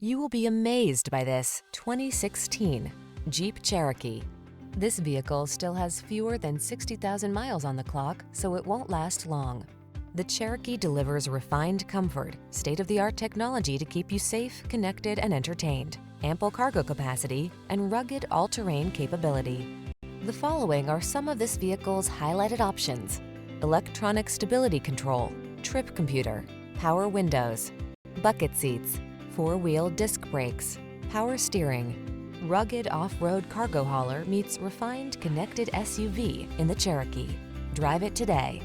You will be amazed by this 2016 Jeep Cherokee. This vehicle still has fewer than 60,000 miles on the clock, so it won't last long. The Cherokee delivers refined comfort, state-of-the-art technology to keep you safe, connected, and entertained, ample cargo capacity, and rugged all-terrain capability. The following are some of this vehicle's highlighted options: electronic stability control, trip computer, power windows, bucket seats, four-wheel disc brakes, power steering. Rugged off-road cargo hauler meets refined connected SUV in the Cherokee. Drive it today.